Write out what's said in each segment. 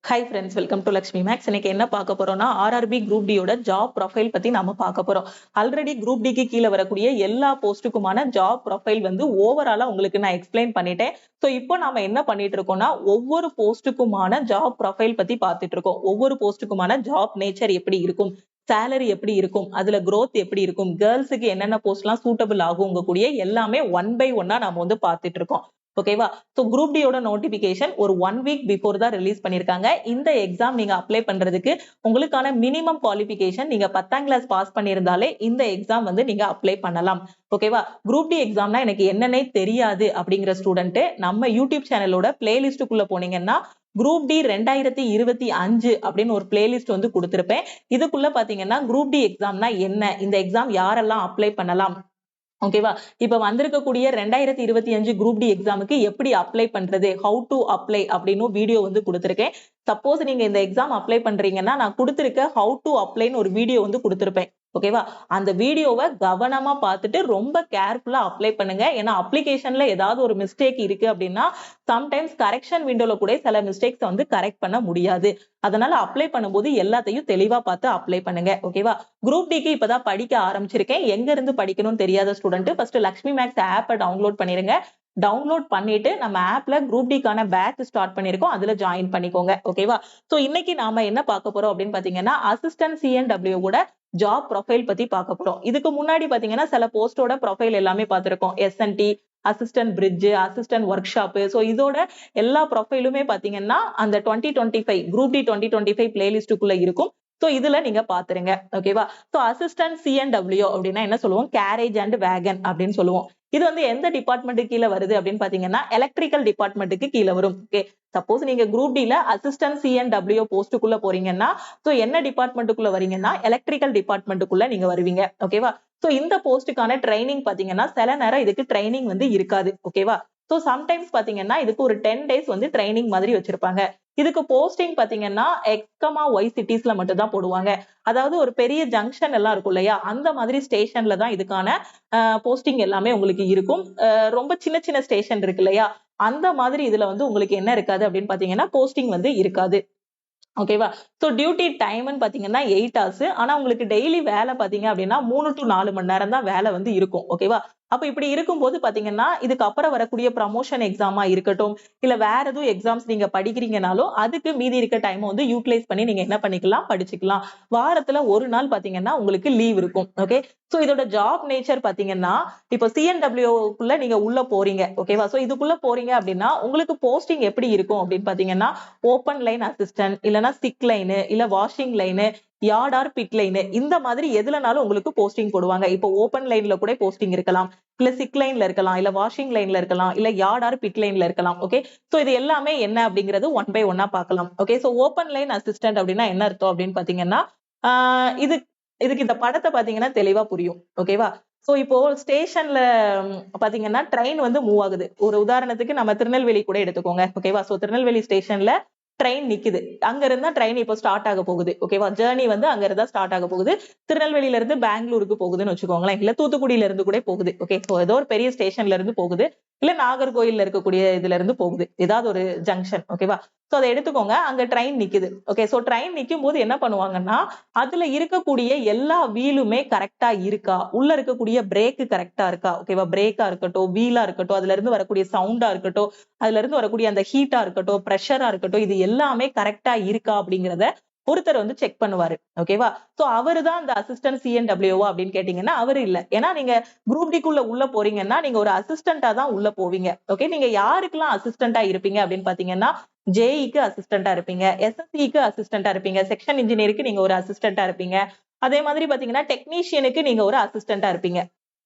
Hi friends, welcome to Lakshmi Max. இன்னைக்கு என்ன பார்க்க போறோம்னா RRB Group D யோட ஜாப் ப்ரொஃபைல் பத்தி நாம பார்க்க போறோம். ஆல்ரெடி Group D க்கு கீழ வரக்கூடிய எல்லா போஸ்டுக்குமான ஜாப் ப்ரொஃபைல் வந்து ஓவராலா உங்களுக்கு நான் எக்ஸ்பிளைன் பண்ணிட்டேன். சோ இப்போ நாம என்ன பண்ணிட்டு இருக்கோம்னா ஒவ்வொரு போஸ்டுக்குமான ஜாப் ப்ரொஃபைல் பத்தி பார்த்துட்டு இருக்கோம். ஒவ்வொரு போஸ்டுக்குமான ஜாப் நேச்சர் எப்படி இருக்கும், சேலரி எப்படி இருக்கும், அதுல growth எப்படி இருக்கும், கேர்ள்ஸுக்கு என்னென்ன போஸ்ட்லாம் சூட்டபிள் ஆகுங்க கூடிய எல்லாமே ஒன் பை ஒன்னா நாம வந்து பார்த்துட்டு இருக்கோம். ஓகேவா? சோ குரூப் டி யோட நோட்டிபிகேஷன் ஒரு 1 வீக் பிஃபோர் தான் ரிலீஸ் பண்ணிருக்காங்க. இந்த எக்ஸாம் நீங்க அப்ளை பண்றதுக்கு உங்களுக்கான மினிமம் குவாலிஃபிகேஷன் நீங்க 10ஆம் கிளாஸ் பாஸ் பண்ணியிருந்தாலே இந்த எக்ஸாம் வந்து நீங்க அப்ளை பண்ணலாம். ஓகேவா? குரூப் டி எக்ஸாம்னா எனக்கு என்னன்னே தெரியாது அப்படிங்கிற ஸ்டூடெண்ட் நம்ம யூடியூப் சேனலோட பிளேலிஸ்டுக்குள்ள போனீங்கன்னா குரூப் டி 2025 அப்படின்னு ஒரு பிளேலிஸ்ட் வந்து கொடுத்திருப்பேன். இதுக்குள்ள பாத்தீங்கன்னா குரூப் டி எக்ஸாம்னா என்ன, இந்த எக்ஸாம் யாரெல்லாம் அப்ளை பண்ணலாம், ஓகேவா, இப்ப வந்திருக்கக்கூடிய 2025 குரூப் டி எக்ஸாமுக்கு எப்படி அப்ளை பண்றது, ஹவு டு அப்ளை அப்படின்னு வீடியோ வந்து கொடுத்திருக்கேன். சப்போஸ் நீங்க இந்த எக்ஸாம் அப்ளை பண்றீங்கன்னா நான் கொடுத்திருக்க ஹவு டு அப்ளைன்னு ஒரு வீடியோ வந்து கொடுத்திருப்பேன். ஓகேவா? அந்த வீடியோவை கவனமா பார்த்துட்டு ரொம்ப கேர்ஃபுல்லா அப்ளை பண்ணுங்க. ஏன்னா அப்ளிகேஷன்ல ஏதாவது ஒரு மிஸ்டேக் இருக்கு அப்படின்னா சம்டைம்ஸ் கரெக்ஷன் விண்டோல கூட சில மிஸ்டேக்ஸ் வந்து கரெக்ட் பண்ண முடியாது. அதனால அப்ளை பண்ணும்போது எல்லாத்தையும் தெளிவா பார்த்து அப்ளை பண்ணுங்க. ஓகேவா? குரூப் டிக்கு இப்பதான் படிக்க ஆரம்பிச்சிருக்கேன். எங்க இருந்து படிக்கணும்னு தெரியாத ஸ்டூடெண்ட் ஃபர்ஸ்ட் லக்ஷ்மி மேக்ஸ் ஆப்பை டவுன்லோட் பண்ணிருங்க. டவுன்லோட் பண்ணிட்டு நம்ம ஆப்ல குரூப் டிக்கான பேட்ச் ஸ்டார்ட் பண்ணிருக்கோம், அதுல ஜாயின் பண்ணிக்கோங்க. ஓகேவா? சோ இன்னைக்கு நாம என்ன பார்க்க போறோம் அப்படின்னு பாத்தீங்கன்னா அசிஸ்டன்ட் CNW கூட ஜாப் ப்ரொஃபைல் பத்தி பார்க்க போறோம். இதுக்கு முன்னாடி பாத்தீங்கன்னா சில போஸ்டோட ப்ரொஃபைல் எல்லாமே பார்த்திருக்கோம். SNT, assistant bridge, assistant workshop. So இதோட எல்லா ப்ரொஃபைலுமே பாத்தீங்கன்னா அந்த 2025 குரூப் டி 2025 பிளேலிஸ்டுக்குள்ள இருக்கும். சோ இதுல நீங்க பாத்துருங்க. ஓகேவா? சோ அசிஸ்டன்ட் CNW அப்படின்னா என்ன சொல்லுவோம், கேரேஜ் அண்ட் வேகன் அப்படின்னு சொல்லுவோம். இது வந்து எந்த டிபார்ட்மெண்ட்டுக்கு கீழே வருது அப்படின்னு பாத்தீங்கன்னா எலக்ட்ரிக்கல் டிபார்ட்மெண்ட்டுக்கு கீழே வரும். ஓகே, சப்போஸ் நீங்க குரூப் டில அசிஸ்டன்ட் CNW போஸ்டுக்குள்ள போறீங்கன்னா சோ என்ன டிபார்ட்மெண்ட்டுக்குள்ள வரீங்கன்னா எலக்ட்ரிக்கல் டிபார்ட்மெண்ட்டுக்குள்ள நீங்க வருவீங்க. ஓகேவா? சோ இந்த போஸ்டுக்கான ட்ரைனிங் பாத்தீங்கன்னா சில நேரம் இதுக்கு ட்ரைனிங் வந்து இருக்காது. ஓகேவா? சோ சம்டைம்ஸ் பாத்தீங்கன்னா இதுக்கு ஒரு 10 டேஸ் வந்து ட்ரைனிங் மாதிரி வச்சிருப்பாங்க. இதுக்கு போஸ்டிங் பாத்தீங்கன்னா X, Y சிட்டிஸ்ல மட்டும் தான் போடுவாங்க. அதாவது ஒரு பெரிய ஜங்ஷன் எல்லாம் இருக்கும் இல்லையா, அந்த மாதிரி ஸ்டேஷன்ல தான் இதுக்கான போஸ்டிங் எல்லாமே உங்களுக்கு இருக்கும். ரொம்ப சின்ன சின்ன ஸ்டேஷன் இருக்கு இல்லையா, அந்த மாதிரி இதுல வந்து உங்களுக்கு என்ன இருக்காது அப்படின்னு பாத்தீங்கன்னா போஸ்டிங் வந்து இருக்காது. ஓகேவா? சோ டியூட்டி டைம்னு பாத்தீங்கன்னா 8 hours. ஆனா உங்களுக்கு டெய்லி வேலை பாத்தீங்க அப்படின்னா 3 to 4 மணி நேரம் தான் வேலை வந்து இருக்கும். ஓகேவா? அப்ப இப்படி இருக்கும்போது பாத்தீங்கன்னா இதுக்கு அப்புறம் வரக்கூடிய ப்ரமோஷன் எக்ஸாமா இருக்கட்டும், இல்ல வேற எதுவும் எக்ஸாம்ஸ் நீங்க படிக்கிறீங்கனாலும் அதுக்கு மீதி இருக்க டைம் வந்து யூட்டிலைஸ் பண்ணி நீங்க என்ன பண்ணிக்கலாம், படிச்சுக்கலாம். வாரத்துல ஒரு நாள் பாத்தீங்கன்னா உங்களுக்கு லீவ் இருக்கும். ஓகே, சோ இதோட ஜாப் நேச்சர் பாத்தீங்கன்னா இப்போ CNW-க்குள்ள நீங்க உள்ள போறீங்க. ஓகேவா? சோ இதுக்குள்ள போறீங்க அப்படின்னா உங்களுக்கு போஸ்டிங் எப்படி இருக்கும் அப்படின்னு பாத்தீங்கன்னா ஓப்பன் லைன் அசிஸ்டன்ட், இல்லனா சிக் லைன், இல்ல washing line, yard or pit line, இந்த மாதிரி எதுலனாலும் உங்களுக்கு போஸ்டிங் போடுவாங்க. இப்போ ஓப்பன் லைன்ல கூட போஸ்டிங் இருக்கலாம், இல்ல சிக் லைன்ல இருக்கலாம், இல்ல வாஷிங் லைன்ல இருக்கலாம், இல்ல யார்ட் ஆர் பிட் லைன்ல இருக்கலாம். ஓகே, சோ இது எல்லாமே என்ன அப்படிங்கிறது ஒன் பை ஒன்னா பார்க்கலாம். Okay, so open line assistant அப்படின்னா என்ன அர்த்தம் அப்படின்னு பாத்தீங்கன்னா இது இதுக்கு இந்த படத்தை பாத்தீங்கன்னா தெளிவா புரியும். ஓகேவா? சோ இப்போ ஸ்டேஷன்ல பாத்தீங்கன்னா ட்ரெயின் வந்து மூவ் ஆகுது. ஒரு உதாரணத்துக்கு நம்ம திருநெல்வேலி கூட எடுத்துக்கோங்க. ஓகேவா? சோ திருநெல்வேலி ஸ்டேஷன்ல ட்ரெயின் நிக்குது. அங்க இருந்தா ட்ரெயின் இப்போ ஸ்டார்ட் ஆக போகுது. ஓகேவா? ஜர்னி வந்து அங்க இருந்தா ஸ்டார்ட் ஆக போகுது. திருநெல்வேலியில இருந்து பெங்களூருக்கு போகுதுன்னு வச்சுக்கோங்களேன், இல்ல தூத்துக்குடியில இருந்து கூட போகுது. ஓகே, சோ ஏதோ ஒரு பெரிய ஸ்டேஷன்ல இருந்து போகுது, இல்ல நாகர்கோயில்ல இருக்கக்கூடிய இதுல இருந்து போகுது, ஏதாவது ஒரு ஜங்ஷன். ஓகேவா? சோ அதை எடுத்துக்கோங்க, அங்க ட்ரெயின் நிக்குது. ஓகே, சோ ட்ரெயின் நிக்கும் போது என்ன பண்ணுவாங்கன்னா அதுல இருக்கக்கூடிய எல்லா வீலுமே கரெக்டா இருக்கா, உள்ள இருக்கக்கூடிய பிரேக் கரெக்டா இருக்கா, ஓகேவா, பிரேக்கா இருக்கட்டும், வீலா இருக்கட்டும், அதுல இருந்து வரக்கூடிய சவுண்டா இருக்கட்டும், அதுல இருந்து வரக்கூடிய அந்த ஹீட்டா இருக்கட்டும், பிரஷரா இருக்கட்டும், இது எல்லாமே கரெக்டா இருக்கா அப்படிங்கறத ஒருத்தர் வந்து செக் பண்ணுவாரு. ஓகேவா? சோ அவருதான் அந்த அசிஸ்டன்ட் CNW அப்படின்னு கேட்டீங்கன்னா அவரு இல்ல. ஏன்னா நீங்க குரூப் டிக்குள்ள உள்ள போறீங்கன்னா நீங்க ஒரு அசிஸ்டண்டா தான் உள்ள போவீங்க. ஓகே, நீங்க யாருக்கெல்லாம் அசிஸ்டண்டா இருப்பீங்க அப்படின்னு பாத்தீங்கன்னா JE-க்கு அசிஸ்டண்டா இருப்பீங்க, SSC-க்கு அசிஸ்டண்டா இருப்பீங்க, செக்ஷன் இன்ஜினியருக்கு நீங்க ஒரு அசிஸ்டண்டா இருப்பீங்க, அதே மாதிரி பாத்தீங்கன்னா டெக்னீஷியனுக்கு நீங்க ஒரு அசிஸ்டண்டா இருப்பீங்க.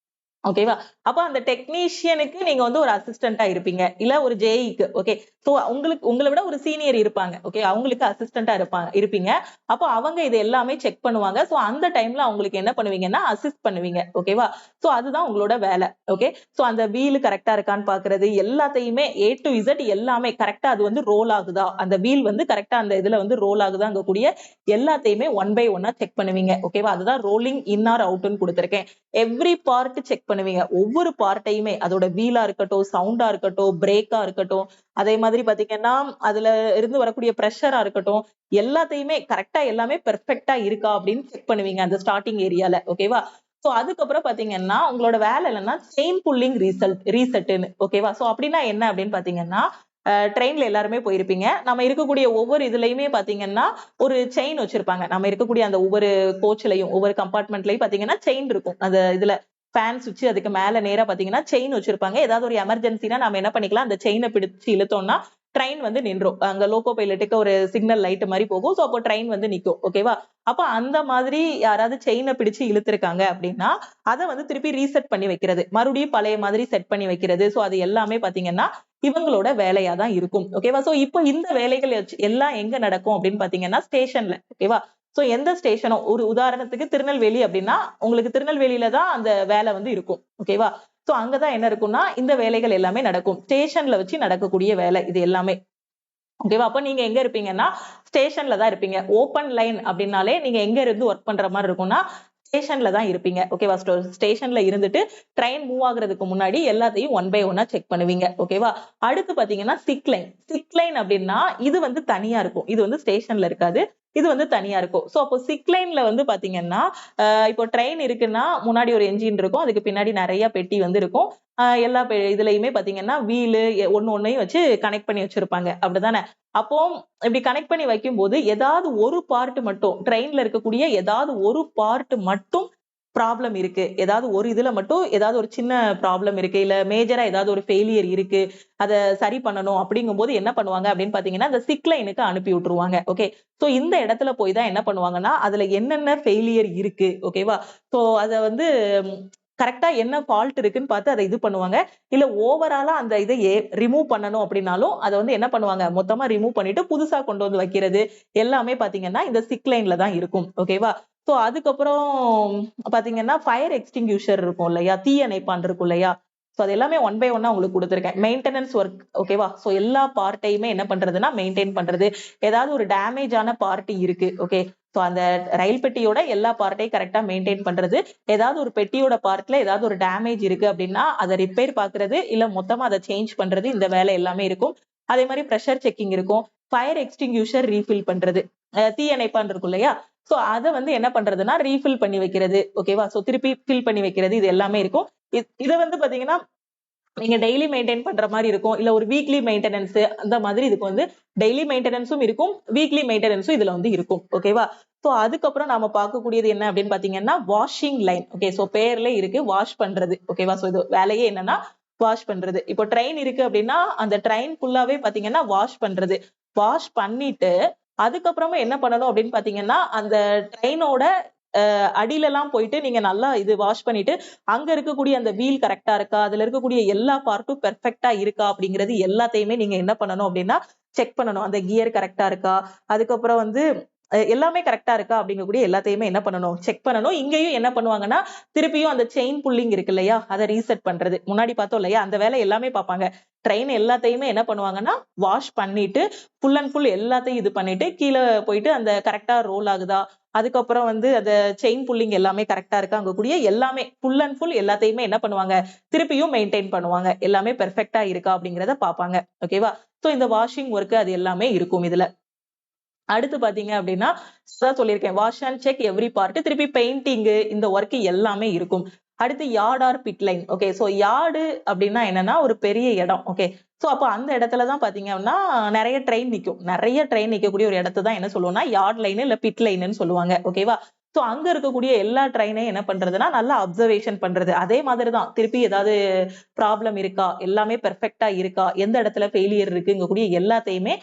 ஓகேவா? அப்ப அந்த டெக்னீஷியனுக்கு நீங்க வந்து ஒரு அசிஸ்டண்டா இருப்பீங்க, இல்ல ஒரு JE-க்கு. ஓகே, சோ உங்களுக்கு உங்களை விட ஒரு சீனியர் இருப்பாங்க. ஓகே, அவங்களுக்கு அசிஸ்டண்டா இருப்பீங்க. அப்போ அவங்க இது எல்லாமே செக் பண்ணுவாங்க. சோ அந்த டைம்ல அவங்களுக்கு என்ன பண்ணுவீங்கன்னா அசிஸ்ட் பண்ணுவீங்க. ஓகேவா? சோ அதுதான் உங்களோட வேலை. ஓகே, சோ அந்த வீல் கரெக்டா இருக்கான்னு பாக்குறது, எல்லாத்தையுமே A to Z எல்லாமே கரெக்டா அது வந்து ரோல் ஆகுதா, அந்த வீல் வந்து கரெக்டா அந்த இதுல வந்து ரோல் ஆகுதாங்க கூடிய எல்லாத்தையுமே ஒன் பை ஒன்னா செக் பண்ணுவீங்க. ஓகேவா? அதுதான் ரோலிங் இன் ஆர் அவுட்னு கொடுத்திருக்கேன். எவ்ரி பார்ட் செக் பண்ணுவீங்க. ஒவ்வொரு பார்ட்டையுமே, அதோட வீலா இருக்கட்டும், சவுண்டா இருக்கட்டும், பிரேக்கா இருக்கட்டும், அதே மாதிரி பாத்தீங்கன்னா அதுல இருந்து வரக்கூடிய பிரஷரா இருக்கட்டும், எல்லாத்தையுமே கரெக்டா எல்லாமே பெர்ஃபெக்ட்டா இருக்கா அப்படின்னு செக் பண்ணுவீங்க அந்த ஸ்டார்டிங் ஏரியால. ஓகேவா? சோ அதுக்கப்புறம் பாத்தீங்கன்னா உங்களோட வேலை என்னன்னா செயின் புல்லிங் ரீசெட்னு. ஓகேவா? சோ அப்படின்னா என்ன அப்படின்னு பாத்தீங்கன்னா, ட்ரெயின்ல எல்லாருமே போயிருப்பீங்க. நம்ம இருக்கக்கூடிய ஒவ்வொரு இதுலயுமே பாத்தீங்கன்னா ஒரு செயின் வச்சிருப்பாங்க. நம்ம இருக்கக்கூடிய அந்த ஒவ்வொரு கோச்லயும் ஒவ்வொரு கம்பார்ட்மெண்ட்லயும் பாத்தீங்கன்னா செயின் இருக்கும். அந்த இதுல ஃபேன் சுவிட்ச் அதுக்கு மேல நேரா பாத்தீங்கன்னா செயின் வச்சிருப்பாங்க. ஏதாவது ஒரு எமர்ஜென்சினா நம்ம என்ன பண்ணிக்கலாம், அந்த செயின பிடிச்சு இழுத்தோம்னா ட்ரெயின் வந்து நின்றும். அங்க லோகோ பைலட்டுக்கு ஒரு சிக்னல் லைட் மாரி போகும். சோ அப்போ ட்ரெயின் வந்து நிக்கும். ஓகேவா? அப்ப அந்த மாதிரி யாராவது செயின பிடிச்சு இழுத்துருக்காங்க அப்படின்னா, அத வந்து திருப்பி ரீசெட் பண்ணி வைக்கிறது. மறுபடியும் பழைய மாதிரி செட் பண்ணி வைக்கிறது. சோ அது எல்லாமே பாத்தீங்கன்னா இவங்களோட வேலையா தான் இருக்கும். ஓகேவா? சோ இப்போ இந்த வேலைகள் எல்லாம் எங்க நடக்கும் அப்படின்னு பாத்தீங்கன்னா ஸ்டேஷன்ல. ஓகேவா? சோ எந்த ஸ்டேஷனோ ஒரு உதாரணத்துக்கு திருநெல்வேலி அப்படின்னா, உங்களுக்கு திருநெல்வேலியில தான் அந்த வேலை வந்து இருக்கும். ஓகேவா? சோ அங்கதான் என்ன இருக்கும்னா, இந்த வேலைகள் எல்லாமே நடக்கும். ஸ்டேஷன்ல வச்சு நடக்கக்கூடிய வேலை இது எல்லாமே. ஓகேவா? அப்ப நீங்க எங்க இருப்பீங்கன்னா, ஸ்டேஷன்ல தான் இருப்பீங்க. ஓப்பன் லைன் அப்படின்னாலே நீங்க எங்க இருந்து ஒர்க் பண்ற மாரி இருக்கும்னா, ஸ்டேஷன்ல தான் இருப்பீங்க. ஓகேவா? ஸ்டேஷன்ல இருந்துட்டு ட்ரெயின் மூவ் ஆகுறதுக்கு முன்னாடி எல்லாத்தையும் ஒன் பை ஒன்னா செக் பண்ணுவீங்க. ஓகேவா? அடுத்து பாத்தீங்கன்னா சிக் லைன். சிக் லைன் அப்படின்னா இது வந்து தனியா இருக்கும். இது வந்து ஸ்டேஷன்ல இருக்காது. இது வந்து தனியா இருக்கும். சோ அப்போ சிக் லைன்ல வந்து பாத்தீங்கன்னா, இப்போ ட்ரெயின் இருக்குன்னா முன்னாடி ஒரு என்ஜின் இருக்கும். அதுக்கு பின்னாடி நெறைய பெட்டி வந்து இருக்கும். எல்லா இதுலயுமே பாத்தீங்கன்னா வீலு ஒண்ணு ஒண்ணையும் வச்சு கனெக்ட் பண்ணி வச்சிருப்பாங்க. அப்படிதானே? அப்போ இப்படி கனெக்ட் பண்ணி வைக்கும்போது ஏதாவது ஒரு பார்ட் மட்டும் ட்ரெயின்ல இருக்கக்கூடிய ஏதாவது ஒரு பார்ட் மட்டும் ப்ராப்ளம் இருக்கு. ஏதாவது ஒரு இதுல மட்டும் ஏதாவது ஒரு சின்ன ப்ராப்ளம் இருக்கு. இல்ல மேஜரா ஏதாவது ஒரு ஃபெயிலியர் இருக்கு. அத சரி பண்ணணும் அப்படிங்கும்போது என்ன பண்ணுவாங்க அப்படின்னு பாத்தீங்கன்னா, அந்த சிக் லைனுக்கு அனுப்பி விட்டுருவாங்க. ஓகே. சோ இந்த இடத்துல போய் தான் என்ன பண்ணுவாங்கன்னா, அதுல என்னென்ன ஃபெயிலியர் இருக்கு. ஓகேவா? சோ அத வந்து கரெக்ட்டா என்ன ஃபால்ட் இருக்குன்னு பார்த்து அத இது பண்ணுவாங்க. இல்ல ஓவராலா அந்த இத ரிமூவ் பண்ணணும் அப்படின்னாலும், அத வந்து என்ன பண்ணுவாங்க, மொத்தமா ரிமூவ் பண்ணிட்டு புதுசா கொண்டு வந்து வைக்கிறது, எல்லாமே பார்த்தீங்கன்னா, இந்த சிக் லைன்ல தான் இருக்கும். ஓகேவா? சோ அதுக்கப்புறம் பார்த்தீங்கன்னா, ஃபயர் எக்ஸ்டிங்யூஷர் இருக்கும் இல்லையா? தீயணைப்பான் இருக்கும் இல்லையா? சோ அது எல்லாமே ஒன் பை ஒன்னா உங்களுக்கு குடுத்துருக்கேன். மெயின்டனன்ஸ் ஒர்க் ஓகேவா? சோ எல்லா பார்ட்டையுமே என்ன பண்றதுன்னா, மெயின்டெயின் பண்றது. ஏதாவது ஒரு டேமேஜ் ஆன பார்ட் இருக்கு. ஓகே. சோ அந்த ரயில் பெட்டியோட எல்லா பார்ட்டையும் கரெக்ட்டா மெயின்டெயின் பண்றது. ஏதாவது ஒரு பெட்டியோட பார்ட்ல ஏதாவது ஒரு டேமேஜ் இருக்கு அப்படின்னா, அத ரிப்பேர் பார்க்கிறது, இல்ல மொத்தமா அத சேஞ்ச் பண்றது, இந்த வேலை எல்லாமே இருக்கும். அதே மாரி பிரஷர் செக்கிங் இருக்கும். ஃபயர் எக்ஸ்டிங்யூஷர் ரீஃபில் பண்றது. தீயணைப்பான் இருக்கும் இல்லையா? சோ அத வந்து என்ன பண்றதுன்னா, ரீஃபில் பண்ணி வைக்கிறது. ஓகேவா? சோ திருப்பி ஃபில் பண்ணி வைக்கிறது. இது எல்லாமே இருக்கும். இத வந்து பாத்தீங்கன்னா நீங்க டெய்லி மெயின்டெயின் பண்ற மாரி இருக்கும். இல்ல ஒரு வீக்லி மெயின்டனன்ஸ் அந்த மாதிரி இதுக்கு வந்து டெய்லி மெயின்டனன்ஸும் இருக்கும். வீக்லி மெயின்டனன்ஸும் இதுல வந்து இருக்கும். ஓகேவா? சோ அதுக்கப்புறம் நாம பார்க்கக்கூடியது என்ன அப்படின்னு பாத்தீங்கன்னா, வாஷிங் லைன். ஓகே. சோ பேர்ல இருக்கு வாஷ் பண்றது. ஓகேவா? சோ இது வேலையே என்னன்னா வாஷ் பண்றது. இப்போ ட்ரெயின் இருக்கு அப்படின்னா, அந்த ட்ரெயின் ஃபுல்லாவே பாத்தீங்கன்னா வாஷ் பண்றது. வாஷ் பண்ணிட்டு அதுக்கப்புறமா என்ன பண்ணணும் அப்படின்னு பாத்தீங்கன்னா, அந்த ட்ரெயினோட அடியிலலாம் போயிட்டு நீங்க நல்லா இது வாஷ் பண்ணிட்டு, அங்க இருக்கக்கூடிய அந்த வீல் கரெக்ட்டா இருக்கா? அதுல இருக்கக்கூடிய எல்லா பார்ட்டும் பெர்ஃபெக்ட்டா இருக்கா? அப்படிங்கிறது எல்லாத்தையுமே நீங்க என்ன பண்ணணும் அப்படின்னா, செக் பண்ணணும். அந்த கியர் கரெக்ட்டா இருக்கா? அதுக்கப்புறம் வந்து எல்லாமே கரெக்ட்டா இருக்கா? அப்படிங்கக்கூடிய எல்லாத்தையுமே என்ன பண்ணணும்? செக் பண்ணணும். இங்கேயும் என்ன பண்ணுவாங்கன்னா, திருப்பியும் அந்த செயின் புல்லிங் இருக்கு இல்லையா? அத ரீசெட் பண்றது. முன்னாடி பார்த்தோம் இல்லையா? அந்த வேலை எல்லாமே பார்ப்பாங்க. ட்ரெயின் எல்லாத்தையுமே என்ன பண்ணுவாங்கன்னா, வாஷ் பண்ணிட்டு, ஃபுல் அண்ட் ஃபுல் எல்லாத்தையும் இது பண்ணிட்டு, கீழ போயிட்டு அந்த கரெக்ட்டா ரோல் ஆகுதா? அதுக்கப்புறம் வந்து அத செயின் புல்லிங் எல்லாமே கரெக்ட்டா இருக்கா? அங்க கூடிய எல்லாமே ஃபுல் அண்ட் ஃபுல் எல்லாத்தையுமே என்ன பண்ணுவாங்க? திருப்பியும் மெயின்டெயின் பண்ணுவாங்க. எல்லாமே பெர்ஃபெக்ட்டா இருக்கா? அப்படிங்கிறத பார்ப்பாங்க. ஓகேவா? சோ இந்த வாஷிங் வொர்க் அது எல்லாமே இருக்கும் இதுல. அடுத்து பார்த்தீங்க அப்டின்னா, அதான் சொல்லியிருக்கேன். Wash and check every part. திருப்பி பெயிண்டிங்கு இந்த வொர்க் எல்லாமே இருக்கும். அடுத்து yard or pit line. Okay. So yard அப்டின்னா என்னன்னா, ஒரு பெரிய இடம். ஓகே. சோ அப்ப அந்த இடத்துல தான் பார்த்தீங்க அப்டின்னா, நெறைய ட்ரெயின் நிக்கும். நெறைய ட்ரெயின் நிக்கக்கூடிய ஒரு இடத்த தான் என்ன சொல்லுவோம்னா, யார்ட் லைன் இல்ல பிட் லைன்னு சொல்லுவாங்க. ஓகேவா? சோ அங்க இருக்கக்கூடிய எல்லா ட்ரெயினையும் என்ன பண்றதுன்னா, நல்லா அப்சர்வேஷன் பண்றது. அதே மாதிரி தான். திருப்பி ஏதாவது ப்ராப்ளம் இருக்கா? எல்லாமே பெர்ஃபெக்ட்டா இருக்கா? எந்த இடத்துல ஃபெயிலியர் இருக்குங்கக்கூடிய எல்லாத்தையுமே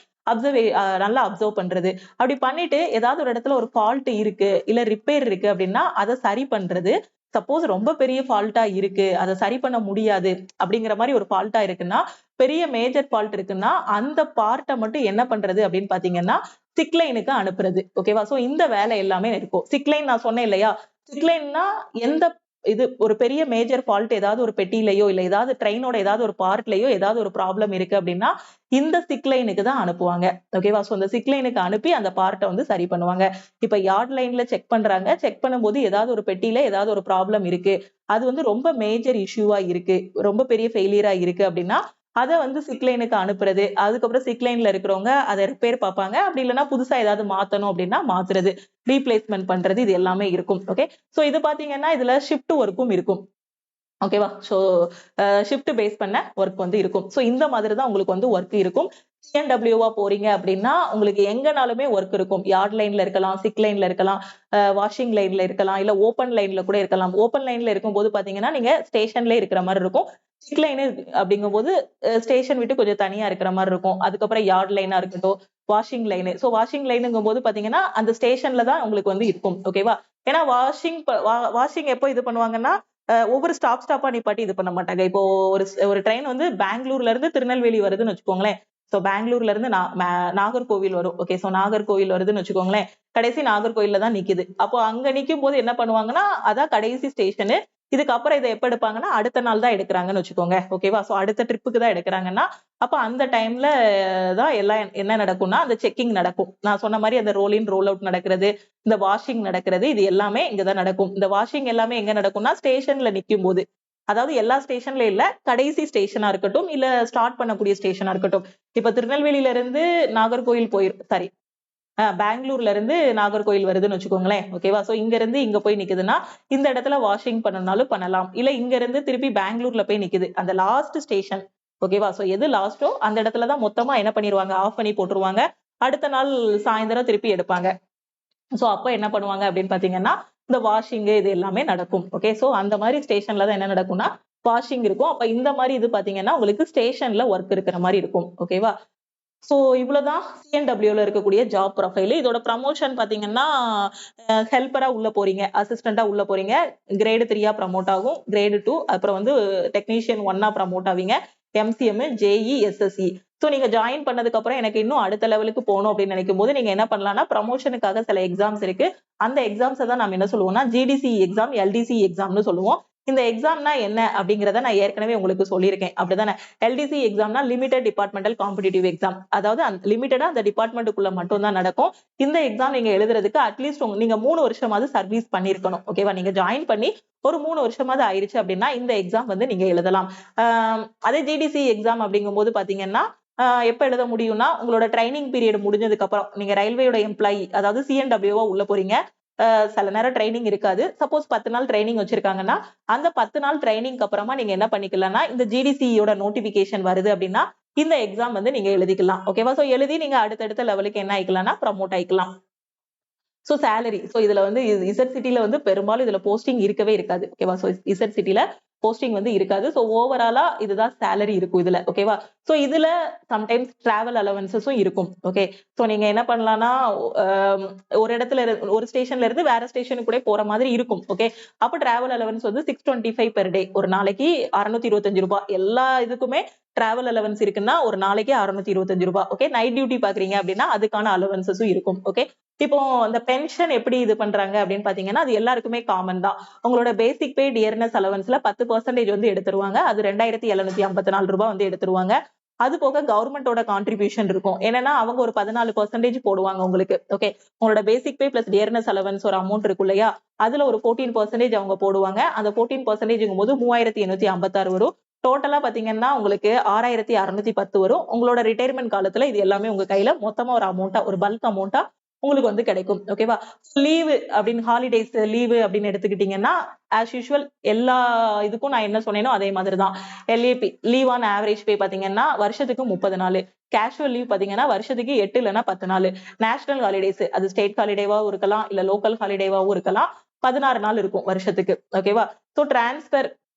நல்லா அப்சர்வ் பண்றது. அப்படி பண்ணிட்டு ஏதாவது ஒரு இடத்துல ஒரு ஃபால்ட் இருக்கு, இல்ல ரிப்பேர் இருக்கு அப்படின்னா, அத சரி பண்றது. சப்போஸ் ரொம்ப பெரிய ஃபால்ட்டா இருக்கு, அத சரி பண்ண முடியாது அப்படிங்கிற மாரி ஒரு ஃபால்ட்டா இருக்குன்னா, பெரிய மேஜர் ஃபால்ட் இருக்குன்னா, அந்த பார்ட்ட மட்டும் என்ன பண்றது அப்படின்னு பார்த்தீங்கன்னா, சிக் லைனுக்கு அனுப்புறது. ஓகேவா? சோ இந்த வேலை எல்லாமே இருக்கும். சிக் லைன் நான் சொன்னேன் இல்லையா? சிக் லைன்னா எந்த இது ஒரு பெரிய மேஜர் ஃபால்ட் ஏதாவது ஒரு பெட்டிலையோ இல்ல ஏதாவது ட்ரெயினோட ஏதாவது ஒரு பார்ட்லயோ ஏதாவது ஒரு ப்ராப்ளம் இருக்கு அப்படின்னா இந்த சிக் லைனுக்கு தான் அனுப்புவாங்க. ஓகேவா? சோ அந்த சிக் லைனுக்கு அனுப்பி அந்த பார்ட்டை வந்து சரி பண்ணுவாங்க. இப்ப யார்ட் லைன்ல செக் பண்றாங்க. செக் பண்ணும்போது ஏதாவது ஒரு பெட்டியில ஏதாவது ஒரு ப்ராப்ளம் இருக்கு. அது வந்து ரொம்ப மேஜர் இஷ்யூவா இருக்கு. ரொம்ப பெரிய ஃபெயிலியரா இருக்கு அப்படின்னா அத வந்து சிக் லைனுக்கு அனுப்புறது. அதுக்கப்புறம் சிக் லைன்ல இருக்கிறவங்க அத ரிப்பேர் பார்ப்பாங்க. அப்படி இல்லன்னா புதுசா ஏதாவது மாத்தணும் அப்படின்னா மாத்துறது. ரீப்ளேஸ்மென்ட் பண்றது இது எல்லாமே இருக்கும். ஓகே. சோ இது பாத்தீங்கன்னா இதுல ஷிஃப்ட் ஒர்க்கும் இருக்கும். ஓகேவா? சோ ஷிஃப்ட் பேஸ் பண்ண ஒர்க் வந்து இருக்கும். சோ இந்த மாதிரி தான் உங்களுக்கு வந்து ஒர்க் இருக்கும். சிஎன்டபிள்யூவா போறீங்க அப்படின்னா உங்களுக்கு எங்கனாலுமே ஒர்க் இருக்கும். யார்ட் லைன்ல இருக்கலாம், சிக் லைன்ல இருக்கலாம், வாஷிங் லைன்ல இருக்கலாம், இல்ல ஓப்பன் லைன்ல கூட இருக்கலாம். ஓப்பன் லைன்ல இருக்கும்போது பாத்தீங்கன்னா நீங்க ஸ்டேஷன்ல இருக்கிற மாதிரி இருக்கும். சிக் லைன் அப்படிங்கும்போது ஸ்டேஷன் விட்டு கொஞ்சம் தனியா இருக்கிற மாதிரி இருக்கும். அதுக்கப்புறம் யார்ட் லைனா இருக்கட்டும், வாஷிங் லைனு. சோ வாஷிங் லைனுங்கும்போது பாத்தீங்கன்னா அந்த ஸ்டேஷன்ல தான் உங்களுக்கு வந்து இருக்கும். ஓகேவா? ஏன்னா வாஷிங் எப்போ இது பண்ணுவாங்கன்னா ஒவ்வொரு ஸ்டாப்பா நிப்பாட்டி இது பண்ண மாட்டாங்க. இப்போ ஒரு ட்ரெயின் வந்து பெங்களூர்ல இருந்து திருநெல்வேலி வருதுன்னு வச்சுக்கோங்களேன். சோ பெங்களூர்ல இருந்து நாகர்கோவில் வரும். ஓகே. சோ நாகர்கோவில் வருதுன்னு வச்சுக்கோங்களேன். கடைசி நாகர்கோவில்ல தான் நிக்குது. அப்போ அங்க நிக்கும்போது என்ன பண்ணுவாங்கன்னா, அதான் கடைசி ஸ்டேஷனு. இதுக்கப்புறம் இத எப்ப எடுப்பாங்கன்னா, அடுத்த நாள் தான் எடுக்குறாங்கன்னு வச்சுக்கோங்க. ஓகேவா? சோ அடுத்த ட்ரிப்புக்கு தான் எடுக்குறாங்கன்னா, அப்ப அந்த டைம்ல தான் எல்லாம் என்ன நடக்கும்னா, அந்த செக்கிங் நடக்கும். நான் சொன்ன மாரி அந்த ரோல் இன், ரோல் அவுட் நடக்கிறது, இந்த வாஷிங் நடக்கிறது, இது எல்லாமே இங்க தான் நடக்கும். இந்த வாஷிங் எல்லாமே எங்க நடக்கும்னா, ஸ்டேஷன்ல நிக்கும்போது. அதாவது எல்லா ஸ்டேஷன்ல இல்ல, கடைசி ஸ்டேஷனா இருக்கட்டும், இல்ல ஸ்டார்ட் பண்ணக்கூடிய ஸ்டேஷனா இருக்கட்டும். இப்ப திருநெல்வேலியில இருந்து நாகர்கோவில் சாரி பெங்களூர்ல இருந்து நாகர்கோவில் வருதுன்னு வச்சுக்கோங்களேன். ஓகேவா? சோ இங்க இருந்து இங்க போய் நிக்குதுன்னா, இந்த இடத்துல வாஷிங் பண்ணணும்னாலும் பண்ணலாம். இல்ல இங்க இருந்து திருப்பி பெங்களூர்ல போய் நிக்குது. அந்த லாஸ்ட் ஸ்டேஷன். ஓகேவா? சோ எது லாஸ்ட்டோ அந்த இடத்துல தான் மொத்தமா என்ன பண்ணிருவாங்க, ஆஃப் பண்ணி போட்டுருவாங்க. அடுத்த நாள் சாயந்தரம் திருப்பி எடுப்பாங்க. சோ அப்ப என்ன பண்ணுவாங்க அப்படின்னு பாத்தீங்கன்னா, இந்த வாஷிங் இது எல்லாமே நடக்கும். ஓகே. சோ அந்த மாதிரி ஸ்டேஷன்ல தான் என்ன நடக்கும்னா, வாஷிங் இருக்கும். அப்ப இந்த மாதிரி இது பாத்தீங்கன்னா, உங்களுக்கு ஸ்டேஷன்ல ஒர்க் இருக்கிற மாதிரி இருக்கும். ஓகேவா? சோ இவ்வளவுதான் சிஎன்டபிள்யூல இருக்கக்கூடிய ஜாப் ப்ரொஃபைல். இதோட ப்ரமோஷன் பாத்தீங்கன்னா, ஹெல்ப்பரா உள்ள போறீங்க. அசிஸ்டன்ட்டா உள்ள போறீங்க. கிரேட் 3 ப்ரமோட் ஆகும். கிரேட் 2 அப்புறம் வந்து டெக்னீஷியன் 1 ப்ரமோட் ஆவீங்க. MCM, JE, SSE. சோ நீங்க ஜாயின் பண்ணதுக்கு அப்புறம் எனக்கு இன்னும் அடுத்த லெவலுக்கு போணும் அப்படின்னு நினைக்கும் போது நீங்க என்ன பண்ணலாம்னா ப்ரமோஷனுக்காக சில எக்ஸாம்ஸ் இருக்கு. அந்த எக்ஸாம்ஸ் தான் நம்ம என்ன சொல்லுவோம்னா ஜிடிசி எக்ஸாம், எல்டிசி எக்ஸாம்னு சொல்லுவோம். இந்த எக்ஸாம்னா என்ன அப்படிங்கறத நான் ஏற்கனவே உங்களுக்கு சொல்லியிருக்கேன். அப்படிதானே? எல்டிசி எக்ஸாம்னா லிமிடெட் டிபார்ட்மெண்டல் காம்படிட்டிவ் எக்ஸாம். அதாவது லிமிட்டடா அந்த டிபார்ட்மெண்ட்டுக்குள்ள மட்டும் தான் நடக்கும். இந்த எக்ஸாம் நீங்க எழுதுறதுக்கு அட்லீஸ்ட் நீங்க 3 வருஷமாவது சர்வீஸ் பண்ணிருக்கணும். ஓகேவா? நீங்க ஜாயின் பண்ணி ஒரு 3 வருஷமாவது ஆயிருச்சு அப்படின்னா இந்த எக்ஸாம் வந்து நீங்க எழுதலாம். அதே ஜிடிசி எக்ஸாம் அப்படிங்கும்போது பாத்தீங்கன்னா எப்ப எழுத முடியும்னா உங்களோட ட்ரைனிங் பீரியட் முடிஞ்சதுக்கு அப்புறம் நீங்க ரயில்வேயோட எம்ப்ளாயி அதாவது சிஎன்டபிள்யூவா உள்ள போறீங்க. சில நேரம் ட்ரைனிங் இருக்காது. சப்போஸ் 10 நாள் ட்ரைனிங் வச்சிருக்காங்கன்னா அந்த 10 நாள் ட்ரைனிங்க்கு அப்புறமா நீங்க என்ன பண்ணிக்கலாம்னா இந்த ஜிடிசியோட நோட்டிபிகேஷன் வருது அப்படின்னா இந்த எக்ஸாம் வந்து நீங்க எழுதிக்கலாம். ஓகேவா? சோ எழுதி நீங்க அடுத்தடுத்த லெவலுக்கு என்ன ஆயிக்கலாம்னா ப்ரமோட் ஆயிக்கலாம். So salary. சோ இதுல வந்து இசட் சிட்டில வந்து பெரும்பாலும் இதுல போஸ்டிங் இருக்கவே இருக்காது. ஓகேவா? சோ இசட் சிட்டில போஸ்டிங் வந்து இருக்காது. சோ ஓவராலா இதுதான் சேலரி இருக்கும் இதுல. ஓகேவா? சோ இதுல சம்டைம்ஸ் டிராவல் அலவன்சஸும் இருக்கும். ஓகே. சோ நீங்க என்ன பண்ணலாம்னா ஒரு இடத்துல ஒரு ஸ்டேஷன்ல இருந்து வேற ஸ்டேஷனுக்கு கூட போற மாதிரி இருக்கும். ஓகே. அப்ப டிராவல் அலவன்ஸ் வந்து 625 பெர் டே. ஒரு நாளைக்கு ரூ. 625. எல்லா இதுக்குமே டிராவல் அலவன்ஸ் இருக்குன்னா ஒரு நாளைக்கு ரூ. 625. ஓகே. நைட் டியூட்டி பாக்குறீங்க அப்படின்னா அதுக்கான அலவன்சஸும் இருக்கும். ஓகே. இப்போ அந்த பென்ஷன் எப்படி இது பண்றாங்க அப்படின்னு பாத்தீங்கன்னா அது எல்லாருக்குமே காமன் தான். உங்களோட பேசிக் பே டியர்னஸ் அலவன்ஸ்ல 10% வந்து எடுத்துருவாங்க. அது ரூ. 2754 வந்து எடுத்துருவாங்க. அது போக கவர்மெண்டோட கான்ட்ரிபியூஷன் இருக்கும். என்னன்னா அவங்க ஒரு 14% போடுவாங்க உங்களுக்கு. ஓகே. உங்களோட பேசிக் பே பிளஸ் டியர்னஸ் அலவன்ஸ் ஒரு அமௌண்ட் இருக்கும் இல்லையா? அதுல ஒரு 14% அவங்க போடுவாங்க. அந்த 14% போது 3856 வரும். டோட்டலா பாத்தீங்கன்னா உங்களுக்கு 6610 வரும். உங்களோட ரிட்டையர்மெண்ட் காலத்துல இது எல்லாமே உங்க கையில மொத்தமா ஒரு அமௌண்டா ஒரு பல்க் அமௌண்டா உங்களுக்கு வந்து கிடைக்கும். ஓகேவா? லீவு அப்படின்னு ஹாலிடேஸ் லீவு அப்படின்னு எடுத்துக்கிட்டீங்கன்னா ஆஸ் யூசுவல் எல்லா இதுக்கும் நான் என்ன சொன்னேனோ அதே மாதிரி தான். எல்ஏபி லீவ் ஆன் ஆவரேஜ் பே பாத்தீங்கன்னா வருஷத்துக்கு 30 நாள். கேஷுவல் லீவ் பாத்தீங்கன்னா வருஷத்துக்கு 8 இல்லைன்னா 10 நாள். நேஷனல் ஹாலிடேஸ் அது ஸ்டேட் ஹாலிடேவாவும் இருக்கலாம் இல்ல லோக்கல் ஹாலிடேவாவும் இருக்கலாம். 16 நாள் இருக்கும் வருஷத்துக்கு. ஓகேவா? So transfer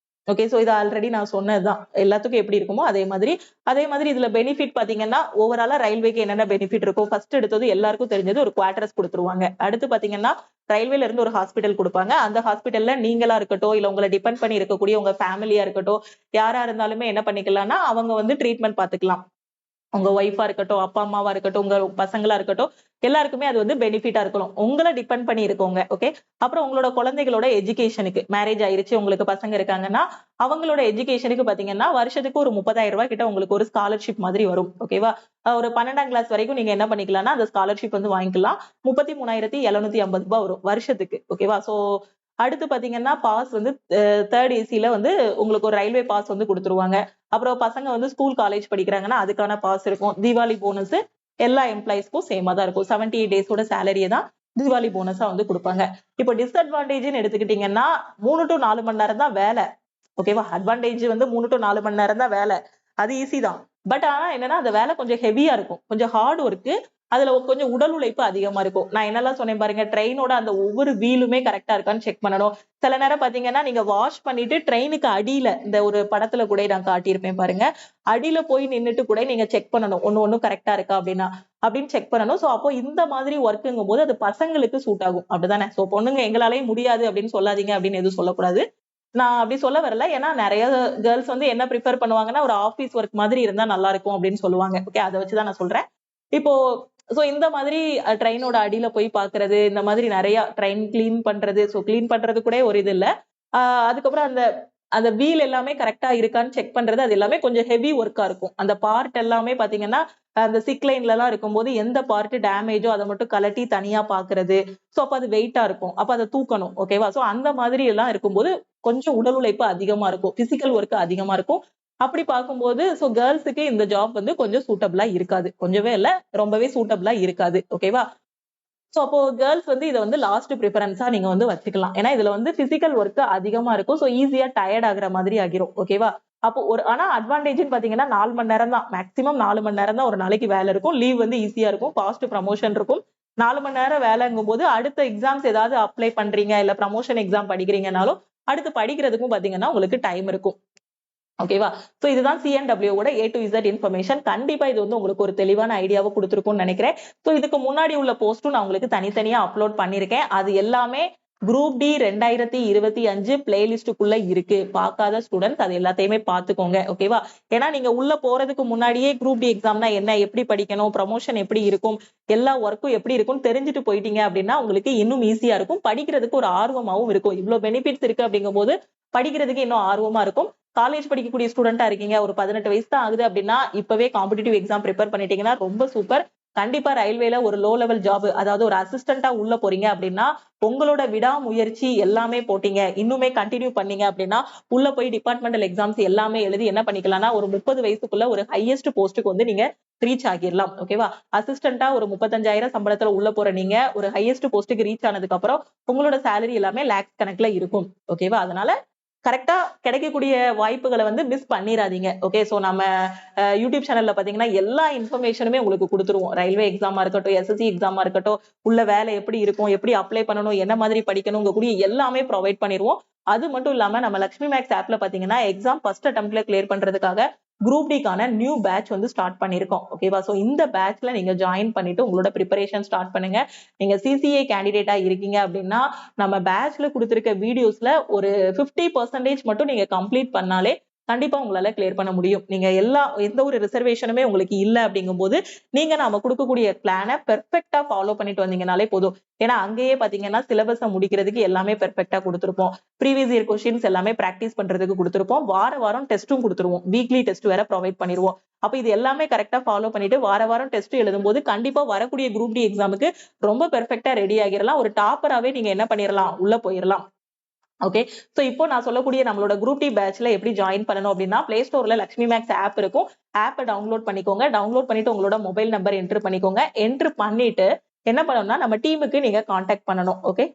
okay. சோ இது ஆல்ரெடி நான் சொன்னதுதான். எல்லாத்துக்கும் எப்படி இருக்குமோ அதே மாதிரி இதுல பெனிஃபிட் பாத்தீங்கன்னா ஓவராலா ரயில்வேக்கு என்னென்ன பெனிஃபிட் இருக்கும் ஃபர்ஸ்ட் எடுத்தது எல்லாருக்கும் தெரிஞ்சது ஒரு குவார்டர்ஸ் கொடுத்துருவாங்க. அடுத்து பாத்தீங்கன்னா ரயில்வேல இருந்து ஒரு ஹாஸ்பிட்டல் கொடுப்பாங்க. அந்த ஹாஸ்பிட்டல்ல நீங்களா இருக்கட்டும் இல்ல உங்களை டிபெண்ட் பண்ணி இருக்கக்கூடிய உங்க ஃபேமிலியா இருக்கட்டும் யாரா இருந்தாலுமே என்ன பண்ணிக்கலாம்னா அவங்க வந்து ட்ரீட்மெண்ட் பாத்துக்கலாம். உங்க ஒய்ஃபா இருக்கட்டும், அப்பா அம்மாவா இருக்கட்டும், உங்க பசங்களா இருக்கட்டும், எல்லாருக்குமே அது வந்து பெனிஃபிட்டா இருக்கணும். உங்கள டிபெண்ட் பண்ணி இருக்கவங்க. ஓகே. அப்புறம் உங்களோட குழந்தைகளோட எஜுகேஷனுக்கு மேரேஜ் ஆயிருச்சு, உங்களுக்கு பசங்க இருக்காங்கன்னா, அவங்களோட எஜுகேஷனுக்கு பாத்தீங்கன்னா, வருஷத்துக்கு ஒரு ரூ. 30,000 கிட்ட உங்களுக்கு ஒரு ஸ்காலர்ஷிப் மாதிரி வரும். ஓகேவா? ஒரு 12ஆம் கிளாஸ் வரைக்கும் நீங்க என்ன பண்ணிக்கலாம்னா, அந்த ஸ்காலர்ஷிப் வந்து வாங்கிக்கலாம். ரூ. 33,750 வரும் வருஷத்துக்கு. ஓகேவா? சோ அடுத்து பாத்தீங்கன்னா, பாஸ் வந்து 3 ஏசில வந்து உங்களுக்கு ஒரு ரயில்வே பாஸ் வந்து குடுத்துருவாங்க. அப்புறம் பசங்க வந்து ஸ்கூல், காலேஜ் படிக்கிறாங்கன்னா, அதுக்கான பாஸ் இருக்கும். தீபாவளி போனஸ் எல்லா எம்ப்ளாயீஸ்க்கும் சேமா தான் இருக்கும். 78 டேஸோட சேலரிய தான் தீபாவளி போனஸா வந்து குடுப்பாங்க. இப்போ டிஸ்அட்வான்டேஜ்ன்னு எடுத்துக்கிட்டீங்கன்னா, 3 டூ 4 மணி நேரம் தான் வேல. ஓகேவா? அட்வான்டேஜ் வந்து 3 டூ 4 மணி நேரம் தான் வேல. அது ஈஸி தான். பட் ஆனா என்னன்னா, அந்த வேலை கொஞ்சம் ஹெவியா இருக்கும். கொஞ்சம் ஹார்ட் ஒர்க். அதுல கொஞ்சம் உடல் உழைப்பு அதிகமா இருக்கும். நான் என்னெல்லாம் சொன்னேன் பாருங்க, ட்ரெயினோட அந்த ஒவ்வொரு வீலுமே கரெக்ட்டா இருக்கான்னு செக் பண்ணணும். சில நேரம் பாத்தீங்கன்னா, நீங்க வாஷ் பண்ணிட்டு ட்ரெயினுக்கு அடியில இந்த ஒரு படத்துல கூட நான் காட்டியிருப்பேன் பாருங்க. அடியில போய் நின்னுட்டு கூட நீங்க செக் பண்ணணும். ஒண்ணும் கரெக்ட்டா இருக்கா அப்டின்னா. அப்படின்னு செக் பண்ணணும். சோ அப்போ இந்த மாதிரி ஒர்க்குங்கும்போது அது பசங்களுக்கு சூட் ஆகும். அப்படிதானே? சோ பொண்ணுங்க எங்களாலயும் முடியாது அப்படின்னு சொல்லாதீங்க அப்படின்னு எதுவும் சொல்லக்கூடாது. நான் அப்படி சொல்ல வரல. ஏன்னா நெறைய கேர்ள்ஸ் வந்து என்ன பிரிஃபர் பண்ணுவாங்கன்னா, ஒரு ஆபீஸ் ஒர்க் மாதிரி இருந்தா நல்லா இருக்கும் அப்படின்னு சொல்லுவாங்க. ஓகே. அத வச்சு தான் நான் சொல்றேன். இப்போ சோ இந்த மாதிரி ட்ரெயினோட அடியில போய் பாக்குறது, இந்த மாதிரி நெறைய ட்ரெயின் கிளீன் பண்றது. சோ கிளீன் பண்றது கூட ஒரு இது இல்ல. ஆ அதுக்கப்புறம் அந்த அந்த வீல் எல்லாமே கரெக்ட்டா இருக்கான்னு செக் பண்றது, அது எல்லாமே கொஞ்சம் ஹெவி ஒர்க்கா இருக்கும். அந்த பார்ட் எல்லாமே பாத்தீங்கன்னா, அந்த சிக் லைன்லலாம் இருக்கும்போது எந்த பார்ட் டேமேஜோ அத மட்டும் கழட்டி தனியா பாக்குறது. சோ அப்ப அது வெயிட்டா இருக்கும். அப்ப அத தூக்கணும். ஓகேவா? சோ அந்த மாதிரி எல்லாம் இருக்கும்போது கொஞ்சம் உடல் உழைப்பு அதிகமா இருக்கும். பிசிக்கல் ஒர்க் அதிகமா இருக்கும். அப்படி பார்க்கும்போது சோ கேர்ல்ஸ்க்கு இந்த ஜாப் வந்து கொஞ்சம் சூட்டபிளா இருக்காது. கொஞ்சமே இல்ல, ரொம்பவே சூட்டபிளா இருக்காது. ஓகேவா? சோ அப்போ கேர்ல்ஸ் வந்து இத வந்து லாஸ்ட் பிரிஃபரன்ஸா நீங்க வந்து வச்சுக்கலாம். ஏன்னா இதுல வந்து பிசிக்கல் ஒர்க் அதிகமா இருக்கும். சோ ஈஸியா டயர்ட் ஆகுற மாதிரி ஆகிரும். ஓகேவா? அப்போ ஆனா அட்வான்டேஜ்ன்னு பாத்தீங்கன்னா 4 மணி நேரம் தான். மேக்ஸிமம் 4 மணி நேரம் தான் ஒரு நாளைக்கு வேலை இருக்கும். லீவ் வந்து ஈஸியா இருக்கும். ஃபாஸ்ட் ப்ரமோஷன் இருக்கும். 4 மணி நேரம் வேலைங்கும்போது அடுத்த எக்ஸாம்ஸ் ஏதாவது அப்ளை பண்றீங்க, இல்ல ப்ரமோஷன் எக்ஸாம் படிக்கிறீங்கனாலும், அடுத்து படிக்கிறதுக்கும் பாத்தீங்கன்னா உங்களுக்கு டைம் இருக்கும். ஓகேவா? சோ இதுதான் சிஎன்டபிள்யூ ஓட ஏ டூ இசட் இன்ஃபர்மேஷன். கண்டிப்பா இது வந்து உங்களுக்கு ஒரு தெளிவான ஐடியாவ குடுத்திருக்கும்னு நெனைக்கிறேன். சோ இதுக்கு முன்னாடி உள்ள போஸ்டும் நான் உங்களுக்கு தனித்தனியா அப்லோட் பண்ணியிருக்கேன். அது எல்லாமே குரூப் டி 2025 பிளேலிஸ்டுக்குள்ள இருக்கு. பார்க்காத ஸ்டூடண்ட்ஸ் அது எல்லாத்தையுமே பார்த்துக்கோங்க. ஓகேவா? ஏன்னா நீங்க உள்ள போறதுக்கு முன்னாடியே குரூப் டி எக்ஸாம்னா என்ன? எப்படி படிக்கணும்? ப்ரமோஷன் எப்படி இருக்கும்? எல்லா வொர்க்கும் எப்படி இருக்கும்னு தெரிஞ்சுட்டு போயிட்டீங்க அப்படின்னா, உங்களுக்கு இன்னும் ஈஸியா இருக்கும். படிக்கிறதுக்கு ஒரு ஆர்வமாவும் இருக்கும். இவ்ளோ பெனிஃபிட்ஸ் இருக்கு அப்படிங்கும்போது, படிக்கிறதுக்கு இன்னும் ஆர்வமா இருக்கும். காலேஜ் படிக்கக்கூடிய ஸ்டூடெண்ட்டா இருக்கீங்க. ஒரு 18 வயசு தான் ஆகுது அப்படின்னா, இப்பவே காம்படிட்டிவ் எக்ஸாம் பிரிப்பேர் பண்ணிட்டீங்கன்னா ரொம்ப சூப்பர். கண்டிப்பா ரயில்வேல ஒரு லோ லெவல் ஜாப் அதாவது ஒரு அசிஸ்டன்ட்டா உள்ள போறீங்க அப்படின்னா, உங்களோட விடாமுயற்சி எல்லாமே போட்டீங்க. இன்னுமே கன்டின்யூ பண்ணீங்க அப்படின்னா, உள்ள போய் டிபார்ட்மெண்டல் எக்ஸாம்ஸ் எல்லாமே எழுதி என்ன பண்ணிக்கலாம்னா, ஒரு 30 வயசுக்குள்ள ஒரு ஹையஸ்ட் போஸ்ட்க்கு வந்து நீங்க ரீச் ஆகிரலாம். ஓகேவா? அசிஸ்டன்ட்டா ஒரு 35,000 சம்பளத்துல உள்ள போற நீங்க, ஒரு ஹையஸ்ட் போஸ்ட்க்கு ரீச் ஆனதுக்கு அப்புறம், உங்களோட சேலரி எல்லாமே லேக்ஸ் கணக்குல இருக்கும். ஓகேவா? அதனால கரெக்ட்டா கிடைக்கக்கூடிய வாய்ப்புகள வந்து மிஸ் பண்ணிறாதீங்க. ஓகே. சோ நம்ம யூடியூப் சேனல்ல பார்த்தீங்கன்னா, எல்லா இன்ஃபர்மேஷனுமே உங்களுக்கு குடுத்துருவோம். ரயில்வே எக்ஸாமா இருக்கட்டும், எஸ்எஸ்சி எக்ஸாமா இருக்கட்டும், உள்ள வேலை எப்படி இருக்கும்? எப்படி அப்ளை பண்ணணும்? என்ன மாதிரி படிக்கணும்ங்க கூடிய எல்லாமே புரொவைட் பண்ணிருவோம். அது மட்டும் இல்லாம நம்ம லக்ஷ்மி மேக்ஸ் ஆப்ல பார்த்தீங்கன்னா, எக்ஸாம் ஃபர்ஸ்ட் அட்டெம்ப்ட்ல கிளியர் பண்றதுக்காக குரூப் டிக்கான நியூ பேட்ச் வந்து ஸ்டார்ட் பண்ணியிருக்கோம். ஓகேவா? சோ இந்த பேட்ச்ல நீங்க ஜாயின் பண்ணிட்டு உங்களோட பிரிப்பரேஷன் ஸ்டார்ட் பண்ணுங்க. நீங்க சிசிஏ கேண்டிடேட்டா இருக்கீங்க அப்படின்னா, நம்ம பேட்ச்ல குடுத்திருக்க வீடியோஸ்ல ஒரு 50% மட்டும் நீங்க கம்ப்ளீட் பண்ணாலே கண்டிப்பா உங்களால கிளியர் பண்ண முடியும். நீங்க எந்த ஒரு ரிசர்வேஷனுமே உங்களுக்கு இல்ல அப்படிங்கும்போது, நீங்க நாம குடுக்கக்கூடிய பிளான பெர்ஃபெக்ட்டா ஃபாலோ பண்ணிட்டு வந்தீங்கனாலே போதும். ஏன்னா அங்கேயே பார்த்தீங்கன்னா, சிலபஸ முடிக்கிறதுக்கு எல்லாமே பெர்ஃபெக்ட்டா குடுத்திருப்போம். ப்ரீவியஸ் இயர் கொஸ்டின்ஸ் எல்லாமே பிராக்டிஸ் பண்றதுக்கு குடுத்திருப்போம். வாரம் டெஸ்டும் குடுத்துருவோம். வீக்லி டெஸ்ட் வேற புரொவைட் பண்ணிருவோம். அப்ப இது எல்லாமே கரெக்ட்டா ஃபாலோ பண்ணிட்டு வாரம் டெஸ்ட் எழுதும்போது கண்டிப்பா வரக்கூடிய குரூப் டி எக்ஸாம்க்கு ரொம்ப பெர்ஃபெக்ட்டா ரெடி ஆகிரலாம். ஒரு டாப்பராவே நீங்க என்ன பண்ணிரலாம்? உள்ள போயிரலாம். ஓகே. சோ இப்போ நான் சொல்லக்கூடிய நம்மளோட குரூப் டி பேட்ச்ல எப்படி ஜாயின் பண்ணணும் அப்படின்னா, Play Storeல லக்ஷ்மி மேக்ஸ் ஆப் இருக்கும். ஆப்ப டவுன்லோட் பண்ணிக்கோங்க. டவுன்லோட் பண்ணிட்டு உங்களோட மொபைல் நம்பர் என்டர் பண்ணிக்கோங்க. என்டர் பண்ணிட்டு என்ன பண்ணணும்னா, நம்ம டீமுக்கு நீங்க கான்டாக்ட் பண்ணணும். ஓகே.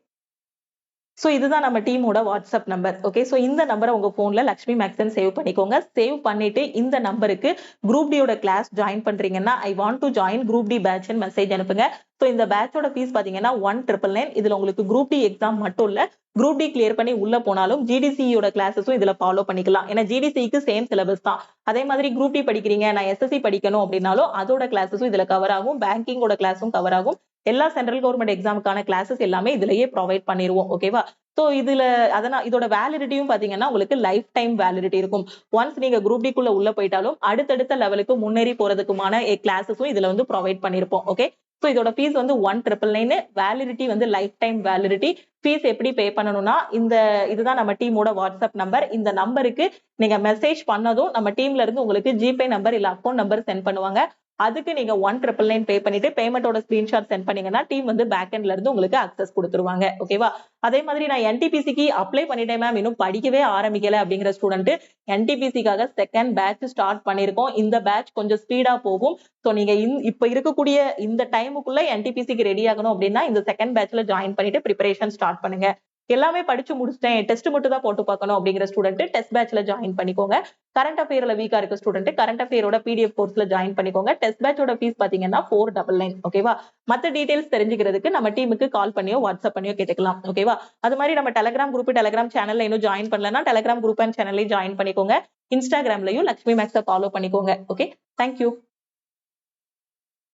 சோ இதுதான் நம்ம டீமோட வாட்ஸ்அப் நம்பர். ஓகே. சோ இந்த நம்பர உங்க போன்ல லக்ஷ்மி மேக்ஸ்ன்னு சேவ் பண்ணிக்கோங்க. சேவ் பண்ணிட்டு இந்த நம்பருக்கு குரூப் டி யோட கிளாஸ் ஜாயின் பண்றீங்கன்னா, I want to join group D பேட்ச்ன்னு மெசேஜ் அனுப்புங்க. சோ இந்த பேட்சோட ஃபீஸ் பாத்தீங்கன்னா 1999. இதுல உங்களுக்கு குரூப் டி எக்ஸாம் மட்டும் இல்ல, குரூப் டி கிளியர் பண்ணி உள்ள போனாலும் ஜிடிசி யோட கிளாஸஸும் இதுல ஃபாலோ பண்ணிக்கலாம். ஏன்னா ஜிடிசிக்கு சேம் சிலபஸ் தான். அதே மாதிரி குரூப் டி படிக்கிறீங்க, நான் எஸ்எஸ்சி படிக்கணும் அப்படின்னாலும் அதோட கிளாஸஸும் இதுல கவர் ஆகும். பேங்கிங்கோட கிளாஸும் கவர் ஆகும். எல்லா சென்ட்ரல் கவர்மெண்ட் எக்ஸாமுக்கான கிளாஸஸ் எல்லாமே இதுலயே ப்ரொவைட் பண்ணிடுவோம். ஓகேவா? சோ இதோட வேலிடிட்டியும் பாத்தீங்கன்னா உங்களுக்கு லைஃப் டைம் வேலிடிட்டி இருக்கும். ஒன்ஸ் நீங்க குரூப் டிக்குள்ள உள்ள போயிட்டாலும் அடுத்தடுத்த லெவலுக்கு முன்னேறி போறதுக்குமான கிளாஸஸும் இதுல வந்து ப்ரொவைட் பண்ணிருப்போம். ஓகே, சோ இதோட ஃபீஸ் வந்து 1999, வேலிடிட்டி வந்து லைஃப் டைம் வேலிடிட்டி. ஃபீஸ் எப்படி பே பண்ணணும்னா இதுதான் நம்ம டீமோட வாட்ஸ்அப் நம்பர். இந்த நம்பருக்கு நீங்க மெசேஜ் பண்ணதும் நம்ம டீம்ல இருந்து உங்களுக்கு ஜிபே நம்பர் இல்ல அக்கௌண்ட் நம்பர் சென்ட் பண்ணுவாங்க. அதுக்கு நீங்க 1999 பே பண்ணிட்டு பேமெண்டோட ஸ்கிரீன்ஷாட் சென்ட் பண்ணீங்கன்னா டீம் வந்து பேக் எண்ட்ல இருந்து உங்களுக்கு அக்சஸ் கொடுத்துருவாங்க. ஓகேவா? அதே மாதிரி நான் என்டிபிசிக்கு அப்ளை பண்ணிட்டேன் மேம், இன்னும் படிக்கவே ஆரம்பிக்கல அப்படிங்கிற ஸ்டூடெண்ட், என்டிபிசிக்காக செகண்ட் பேட்ச் ஸ்டார்ட் பண்ணிருக்கோம். இந்த பேட்ச் கொஞ்சம் ஸ்பீடா போகும். சோ நீங்க இப்ப இருக்கக்கூடிய இந்த டைமுக்குள்ள என்டிபிசிக்கு ரெடி ஆகணும் அப்படின்னா இந்த செகண்ட் பேட்ச்ல ஜாயின் பண்ணிட்டு ப்ரிப்பரேஷன் ஸ்டார்ட் பண்ணுங்க. எல்லாமே படிச்சு முடிச்சிட்டேன், டெஸ்ட் மட்டும் தான் போட்டு பார்க்கணும் அப்படிங்கிற ஸ்டூடெண்ட் டெஸ்ட் பேட்ச்ல ஜாயின் பண்ணிக்கோங்க. கரண்ட் அஃபேர்ல வீக்கா இருக்க ஸ்டூடெண்ட் கரண்ட் அஃபேரோட பிடிஎஃப் கோர்ஸ்ல ஜாயின் பண்ணிக்கோங்க. டெஸ்ட் பேட்சோட ஃபீஸ் பாத்தீங்கன்னா 499. ஓகேவா? மத்த டீடைல்ஸ் தெரிஞ்சுக்கிறதுக்கு நம்ம டீமுக்கு கால் பண்ணியோ வாட்ஸ்அப் பண்ணியோ கேட்டுக்கலாம். ஓகேவா? அது மாதிரி நம்ம டெலிகிராம் குரூப், டெலிகிராம் சேனல்ல இன்னும் ஜாயின் பண்ணலன்னா டெலிகிராம் குரூப் அண்ட் சேனல்லையும் ஜாயின் பண்ணிக்கோங்க. இன்ஸ்டாகிராம்லயும் லக்ஷ்மி மேக்ஸை ஃபாலோ பண்ணிக்கோங்க. Okay, thank you.